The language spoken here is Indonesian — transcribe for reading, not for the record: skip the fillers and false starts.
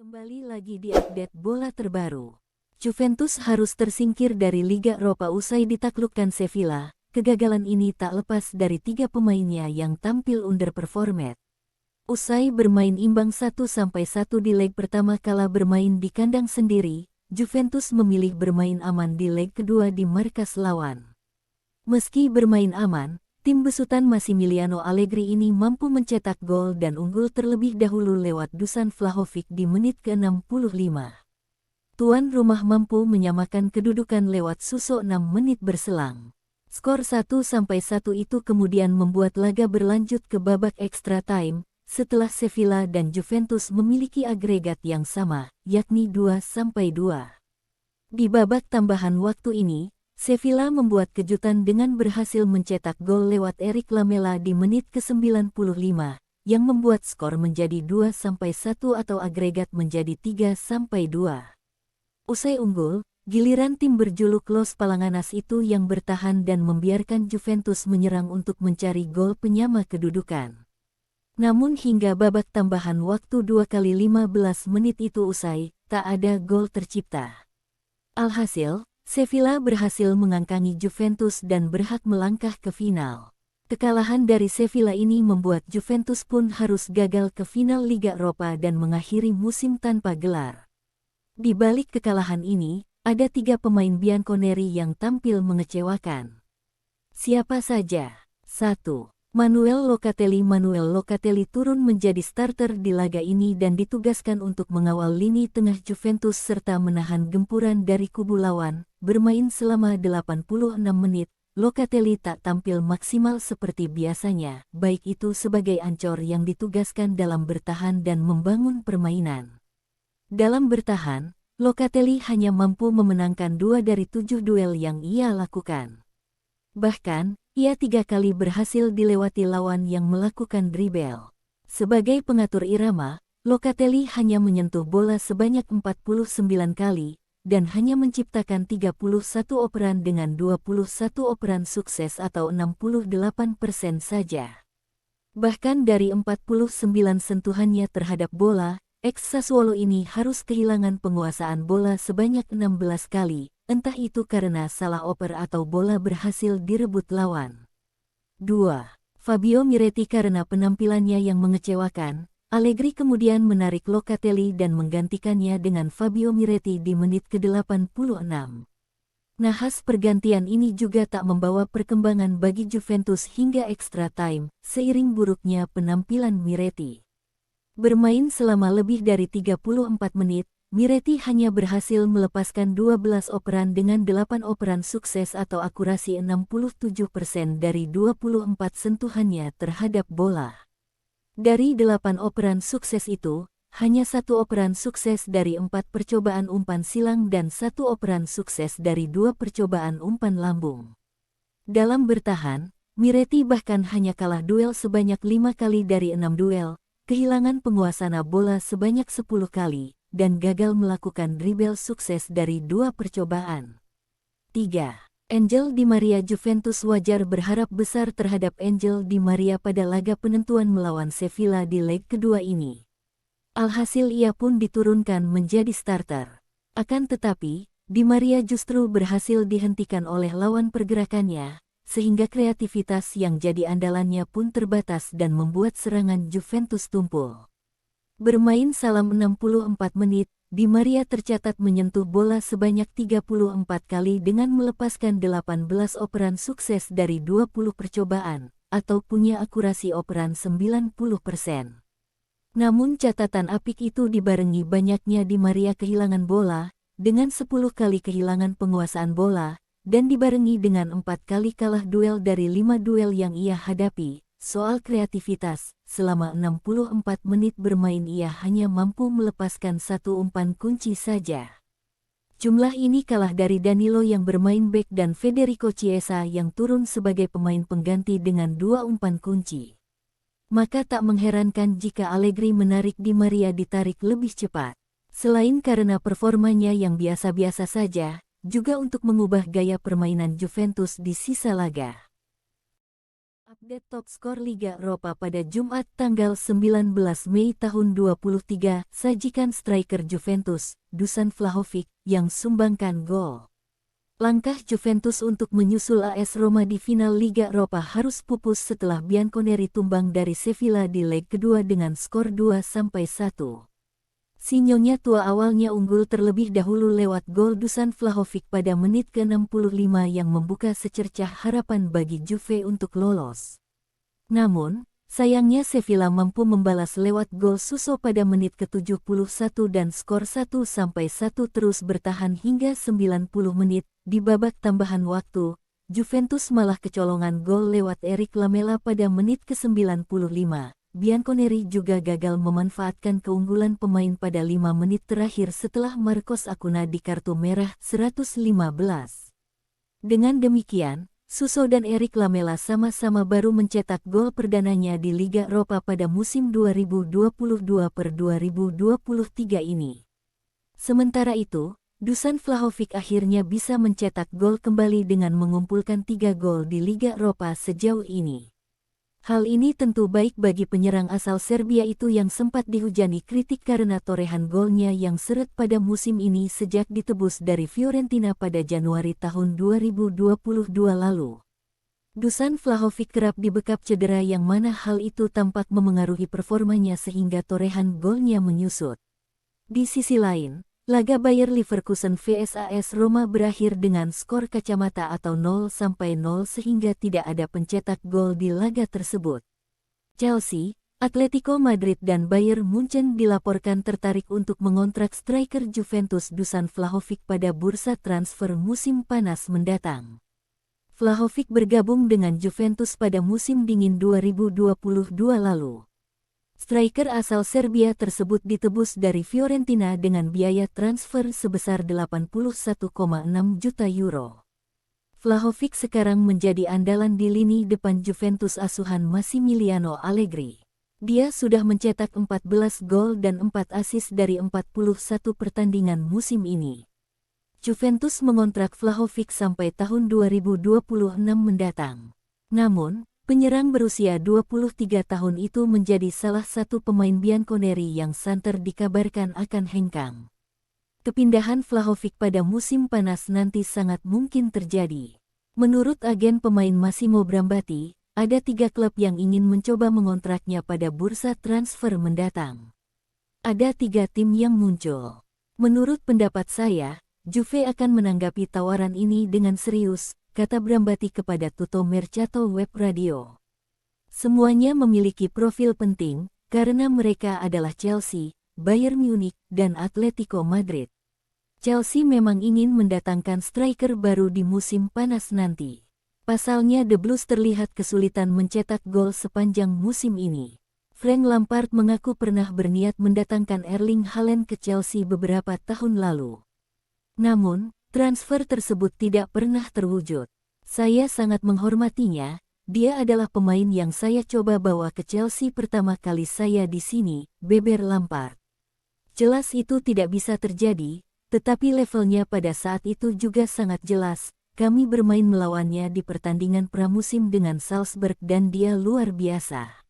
Kembali lagi di update bola terbaru. Juventus harus tersingkir dari Liga Eropa usai ditaklukkan Sevilla. Kegagalan ini tak lepas dari tiga pemainnya yang tampil underperformed. Usai bermain imbang 1-1 di leg pertama kala bermain di kandang sendiri, Juventus memilih bermain aman di leg kedua di markas lawan. Meski bermain aman, tim besutan Massimiliano Allegri ini mampu mencetak gol dan unggul terlebih dahulu lewat Dusan Vlahovic di menit ke-65. Tuan rumah mampu menyamakan kedudukan lewat Suso 6 menit berselang. Skor 1-1 itu kemudian membuat laga berlanjut ke babak extra time, setelah Sevilla dan Juventus memiliki agregat yang sama, yakni 2-2. Di babak tambahan waktu ini, Sevilla membuat kejutan dengan berhasil mencetak gol lewat Eric Lamela di menit ke-95, yang membuat skor menjadi 2-1 atau agregat menjadi 3-2. Usai unggul, giliran tim berjuluk Los Palanganas itu yang bertahan dan membiarkan Juventus menyerang untuk mencari gol penyama kedudukan. Namun hingga babak tambahan waktu 2 kali 15 menit itu usai, tak ada gol tercipta. Alhasil, Sevilla berhasil mengangkangi Juventus dan berhak melangkah ke final. Kekalahan dari Sevilla ini membuat Juventus pun harus gagal ke final Liga Eropa dan mengakhiri musim tanpa gelar. Di balik kekalahan ini, ada tiga pemain bianconeri yang tampil mengecewakan. Siapa saja? 1. Manuel Locatelli turun menjadi starter di laga ini dan ditugaskan untuk mengawal lini tengah Juventus serta menahan gempuran dari kubu lawan. Bermain selama 86 menit, Locatelli tak tampil maksimal seperti biasanya, baik itu sebagai ancor yang ditugaskan dalam bertahan dan membangun permainan. Dalam bertahan, Locatelli hanya mampu memenangkan 2 dari 7 duel yang ia lakukan. Bahkan, ia 3 kali berhasil dilewati lawan yang melakukan dribble. Sebagai pengatur irama, Locatelli hanya menyentuh bola sebanyak 49 kali, dan hanya menciptakan 31 operan dengan 21 operan sukses atau 68% saja. Bahkan dari 49 sentuhannya terhadap bola, ex-Sassuolo ini harus kehilangan penguasaan bola sebanyak 16 kali, entah itu karena salah oper atau bola berhasil direbut lawan. 2. Fabio Miretti. Karena penampilannya yang mengecewakan, Allegri kemudian menarik Locatelli dan menggantikannya dengan Fabio Miretti di menit ke-86. Nahas pergantian ini juga tak membawa perkembangan bagi Juventus hingga extra time, seiring buruknya penampilan Miretti. Bermain selama lebih dari 34 menit, Miretti hanya berhasil melepaskan 12 operan dengan 8 operan sukses atau akurasi 67% dari 24 sentuhannya terhadap bola. Dari 8 operan sukses itu, hanya 1 operan sukses dari 4 percobaan umpan silang dan 1 operan sukses dari 2 percobaan umpan lambung. Dalam bertahan, Miretti bahkan hanya kalah duel sebanyak 5 kali dari 6 duel, kehilangan penguasaan bola sebanyak 10 kali, dan gagal melakukan dribble sukses dari 2 percobaan. 3. Angel Di Maria. Juventus wajar berharap besar terhadap Angel Di Maria pada laga penentuan melawan Sevilla di leg kedua ini. Alhasil ia pun diturunkan menjadi starter. Akan tetapi, Di Maria justru berhasil dihentikan oleh lawan pergerakannya, sehingga kreativitas yang jadi andalannya pun terbatas dan membuat serangan Juventus tumpul. Bermain selama 64 menit, Di Maria tercatat menyentuh bola sebanyak 34 kali dengan melepaskan 18 operan sukses dari 20 percobaan, atau punya akurasi operan 90%. Namun catatan apik itu dibarengi banyaknya Di Maria kehilangan bola, dengan 10 kali kehilangan penguasaan bola, dan dibarengi dengan 4 kali kalah duel dari 5 duel yang ia hadapi. Soal kreativitas, selama 64 menit bermain ia hanya mampu melepaskan 1 umpan kunci saja. Jumlah ini kalah dari Danilo yang bermain bek dan Federico Chiesa yang turun sebagai pemain pengganti dengan 2 umpan kunci. Maka tak mengherankan jika Allegri menarik Di Maria ditarik lebih cepat. Selain karena performanya yang biasa-biasa saja, juga untuk mengubah gaya permainan Juventus di sisa laga. Update top skor Liga Eropa pada Jumat tanggal 19 Mei tahun 2023, sajikan striker Juventus, Dusan Vlahovic, yang sumbangkan gol. Langkah Juventus untuk menyusul AS Roma di final Liga Eropa harus pupus setelah Bianconeri tumbang dari Sevilla di leg kedua dengan skor 2-1. Si Nyonya Tua awalnya unggul terlebih dahulu lewat gol Dusan Vlahovic pada menit ke-65 yang membuka secercah harapan bagi Juve untuk lolos. Namun, sayangnya Sevilla mampu membalas lewat gol Suso pada menit ke-71 dan skor 1-1 terus bertahan hingga 90 menit. Di babak tambahan waktu, Juventus malah kecolongan gol lewat Eric Lamela pada menit ke-95. Bianconeri juga gagal memanfaatkan keunggulan pemain pada 5 menit terakhir setelah Marcos Acuna di kartu merah 115. Dengan demikian, Suso dan Eric Lamela sama-sama baru mencetak gol perdananya di Liga Eropa pada musim 2022-2023 ini. Sementara itu, Dusan Vlahovic akhirnya bisa mencetak gol kembali dengan mengumpulkan 3 gol di Liga Eropa sejauh ini. Hal ini tentu baik bagi penyerang asal Serbia itu yang sempat dihujani kritik karena torehan golnya yang seret pada musim ini sejak ditebus dari Fiorentina pada Januari tahun 2022 lalu. Dusan Vlahovic kerap dibekap cedera yang mana hal itu tampak memengaruhi performanya sehingga torehan golnya menyusut. Di sisi lain, laga Bayer Leverkusen vs AS Roma berakhir dengan skor kacamata atau 0-0 sehingga tidak ada pencetak gol di laga tersebut. Chelsea, Atletico Madrid dan Bayern Munchen dilaporkan tertarik untuk mengontrak striker Juventus Dusan Vlahovic pada bursa transfer musim panas mendatang. Vlahovic bergabung dengan Juventus pada musim dingin 2022 lalu. Striker asal Serbia tersebut ditebus dari Fiorentina dengan biaya transfer sebesar 81,6 juta euro. Vlahovic sekarang menjadi andalan di lini depan Juventus asuhan Massimiliano Allegri. Dia sudah mencetak 14 gol dan 4 assist dari 41 pertandingan musim ini. Juventus mengontrak Vlahovic sampai tahun 2026 mendatang. Namun, penyerang berusia 23 tahun itu menjadi salah satu pemain Bianconeri yang santer dikabarkan akan hengkang. Kepindahan Vlahovic pada musim panas nanti sangat mungkin terjadi. Menurut agen pemain Massimo Brambati, ada 3 klub yang ingin mencoba mengontraknya pada bursa transfer mendatang. Ada 3 tim yang muncul. Menurut pendapat saya, Juve akan menanggapi tawaran ini dengan serius, kata Brambati kepada Tutto Mercato Web Radio. Semuanya memiliki profil penting, karena mereka adalah Chelsea, Bayern Munich, dan Atletico Madrid. Chelsea memang ingin mendatangkan striker baru di musim panas nanti. Pasalnya The Blues terlihat kesulitan mencetak gol sepanjang musim ini. Frank Lampard mengaku pernah berniat mendatangkan Erling Haaland ke Chelsea beberapa tahun lalu. Namun, transfer tersebut tidak pernah terwujud. Saya sangat menghormatinya, dia adalah pemain yang saya coba bawa ke Chelsea pertama kali saya di sini, beber Lampard. Jelas itu tidak bisa terjadi, tetapi levelnya pada saat itu juga sangat jelas. Kami bermain melawannya di pertandingan pramusim dengan Salzburg dan dia luar biasa.